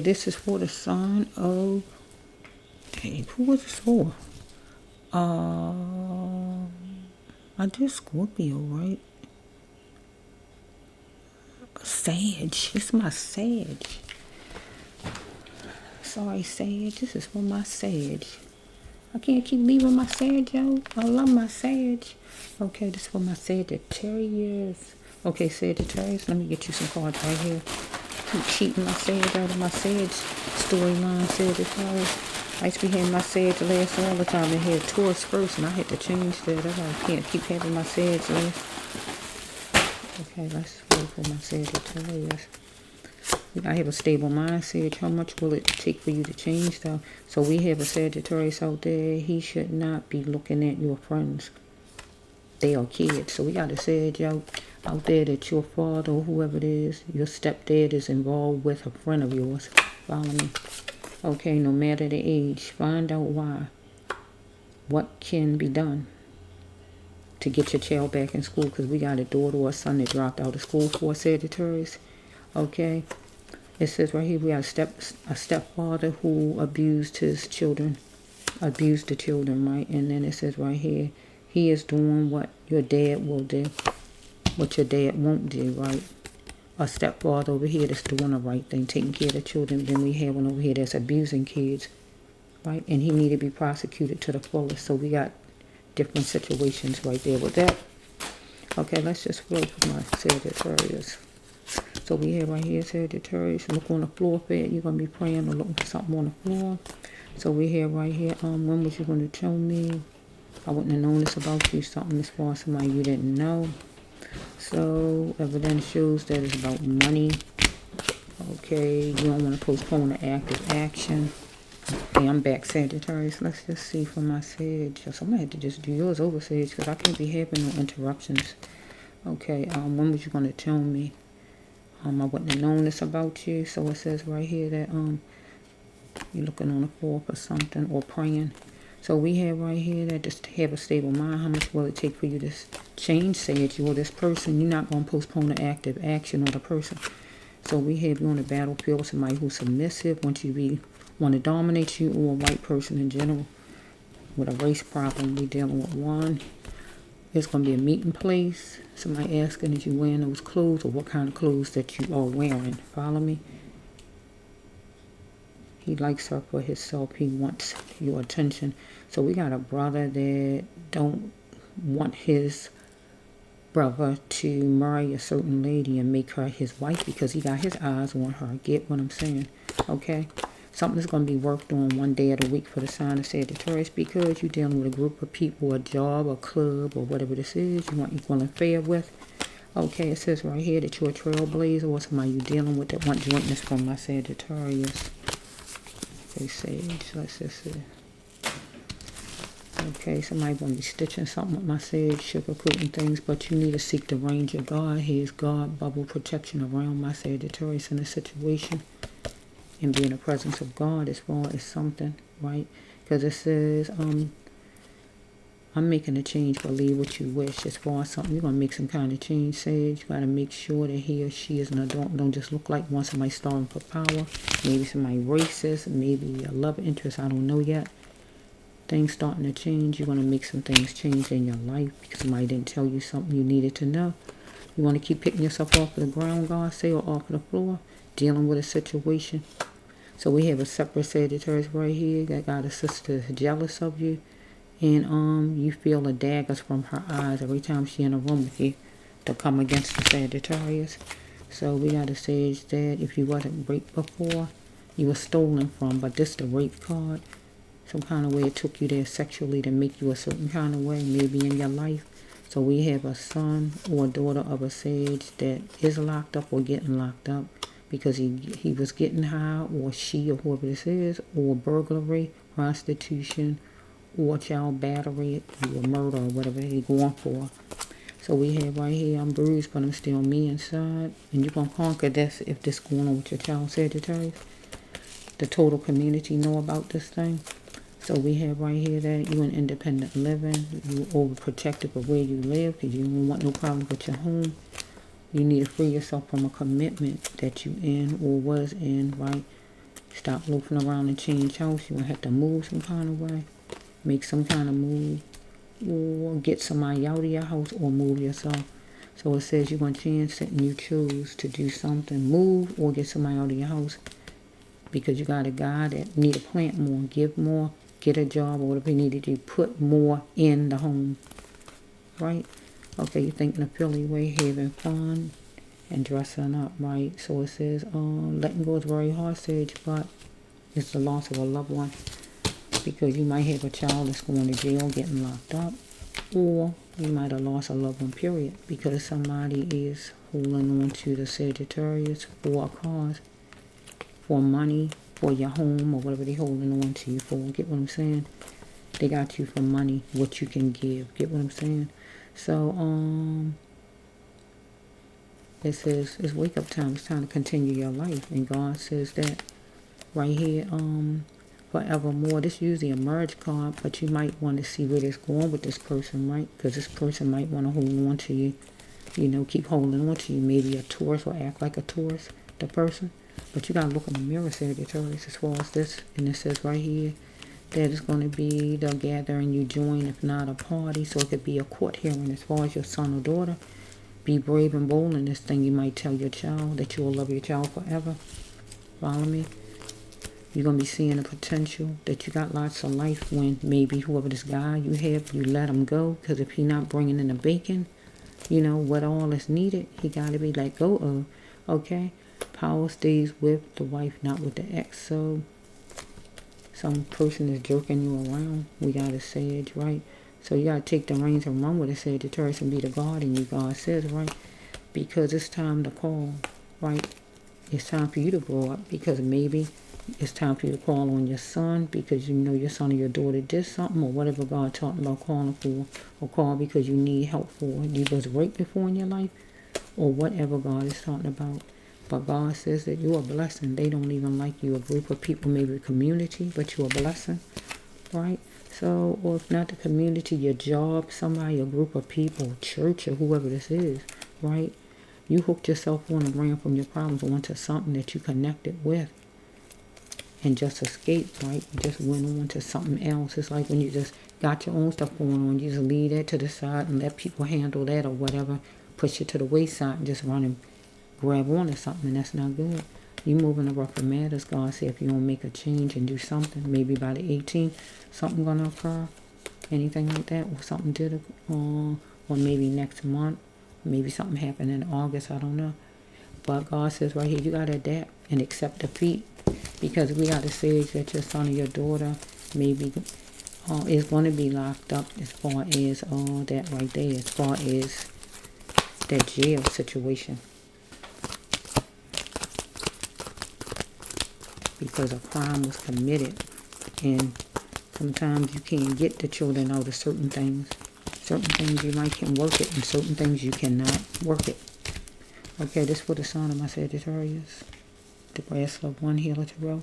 This is for the sign of, hey, who was this for? I did Scorpio, right? Sag. It's my Sag. Sorry, Sag. This is for my Sag. I can't keep leaving my Sag, yo. I love my Sag. Okay, this is for my Sagittarius. Okay, Sagittarius, let me get you some cards right here. Keep cheating my Sag out of my Sag storyline, Sagittarius. I used to be having my Sag last all the time. I had Taurus first, and I had to change that. I can't keep having my Sag last. Okay, let's go for my Sagittarius. I have a stable mindset. How much will it take for you to change stuff? So we have a Sagittarius out there. He should not be looking at your friends. They are kids. So we got a Sag out there that your father or whoever it is, your stepdad is involved with a friend of yours. Follow me. Okay, no matter the age, find out why. What can be done to get your child back in school? Because we got a daughter or a son that dropped out of school for Sagittarius. Okay. It says right here we got a stepfather who abused his children. Abused the children, right? And then it says right here, he is doing what your dad will do. What your dad won't do, right? A stepfather over here that's doing the right thing, taking care of the children. Then we have one over here that's abusing kids, right? And he need to be prosecuted to the fullest. So we got different situations right there with that. Okay, let's just flow for my Sagittarius. So we have right here Sagittarius. Look on the floor for it. You're going to be praying or looking for something on the floor. So we have right here, when was you going to tell me? I wouldn't have known this about you. Something as far as somebody you didn't know. So evidence shows that it's about money. Okay, you don't want to postpone the active action. Okay, I'm back, Sagittarius. Let's just see for my Sag. So I'm going to have to just do yours over, Sag, because I can't be having no interruptions. Okay, when was you going to tell me? I wouldn't have known this about you. So it says right here that you're looking on the floor for something or praying. So we have right here that just have a stable mind. How much will it take for you to change, Sage, or this person? You're not going to postpone the active action on the person. So we have you on the battlefield with somebody who's submissive, want to dominate you, or a white person in general. With a race problem, we dealing with one. It's going to be a meeting place. Somebody asking if you wearing those clothes or what kind of clothes that you are wearing. Follow me? He likes her for himself. He wants your attention. So we got a brother that don't want his brother to marry a certain lady and make her his wife because he got his eyes on her. Get what I'm saying? Okay? Something's going to be worked on one day of the week for the sign of Sagittarius because you're dealing with a group of people, a job, a club, or whatever this is you want equal and fair with. Okay, it says right here that you're a trailblazer or somebody you're dealing with that want jointness from my Sagittarius. Okay, Sage, let's just see. Okay, somebody going to be stitching something with my Sage, sugarcoating things, but you need to seek the range of God. His God bubble protection around my Sagittarius in this situation. And be in the presence of God as far as something, right? Because it says, I'm making a change, believe what you wish. As far as something, you're going to make some kind of change, Sage. You got to make sure that he or she is an adult. Don't just look like one somebody starving for power. Maybe somebody racist, maybe a love interest, I don't know yet. Things starting to change. You're going to make some things change in your life because somebody didn't tell you something you needed to know. You want to keep picking yourself off of the ground, God say, or off of the floor, dealing with a situation. So we have a separate Sagittarius right here that got a sister jealous of you. And you feel the daggers from her eyes every time she's in a room with you to come against the Sagittarius. So we got a Sage that if you wasn't raped before, you were stolen from. But this the rape card. Some kind of way it took you there sexually to make you a certain kind of way, maybe in your life. So we have a son or a daughter of a Sage that is locked up or getting locked up because he was getting high, or she, or whoever this is, or burglary, prostitution, or child battery, or murder, or whatever they're going for. So we have right here, I'm bruised, but I'm still me inside. And you're going to conquer this if this going on with your child, Sagittarius. The total community know about this thing. So we have right here that you're in independent living. You're overprotective of where you live because you don't want no problems with your home. You need to free yourself from a commitment that you in or was in, right? Stop loafing around and change house. You're going to have to move some kind of way. Make some kind of move. Or get somebody out of your house or move yourself. So it says you're going to chance it and you choose to do something. Move or get somebody out of your house. Because you got a guy that need to plant more, give more, get a job or whatever you need to do. Put more in the home. Right? Okay, you're thinking a Philly way, having fun and dressing up, right? So it says, letting go is very hard, Sage, but it's the loss of a loved one. Because you might have a child that's going to jail, getting locked up. Or you might have lost a loved one, period. Because somebody is holding on to the Sagittarius for a cause. For money, for your home, or whatever they're holding on to you for. Get what I'm saying? They got you for money, what you can give. Get what I'm saying? So, it says it's wake up time. It's time to continue your life. And God says that right here, forevermore. This is usually a merge card, but you might want to see where it's going with this person, right? Because this person might want to hold on to you, you know, keep holding on to you. Maybe a Taurus or act like a Taurus, the person. But you got to look in the mirror, Sagittarius, as far as this. And it says right here that it's going to be the gathering you join, if not a party. So it could be a court hearing as far as your son or daughter. Be brave and bold in this thing. You might tell your child that you will love your child forever. Follow me? You're going to be seeing the potential that you got lots of life when maybe whoever this guy you have, you let him go. Because if he's not bringing in the bacon, you know, what all is needed, he got to be let go of. Okay? Power stays with the wife, not with the ex. So, some person is jerking you around. We got a Sage, right? So, you got to take the reins and run with a Sagittarius and be the guardian, you God says, right? Because it's time to call, right? It's time for you to grow up because maybe it's time for you to call on your son because you know your son or your daughter did something or whatever God talking about calling for, or call because you need help for. You was raped before in your life or whatever God is talking about. But God says that you're a blessing. They don't even like you. A group of people, maybe a community, but you're a blessing, right? So, or if not the community, your job, somebody, a group of people, church or whoever this is, right? You hooked yourself on and ran from your problems onto something that you connected with. And just escaped, right? You just went on to something else. It's like when you just got your own stuff going on, you just leave that to the side and let people handle that or whatever. Push it to the wayside and just run and grab on to something, and that's not good. You move in the rougher matters. God said if you don't make a change and do something, maybe by the 18th, something going to occur. Anything like that, or something did, or maybe next month. Maybe something happened in August, I don't know. But God says right here, you got to adapt and accept defeat. Because we got to say that your son or your daughter maybe is going to be locked up as far as that right there, as far as that jail situation. Because a crime was committed. And sometimes you can't get the children out of certain things. Certain things you might can work it and certain things you cannot work it. Okay, this for the sign of my Sagittarius. The brass love one healer tarot.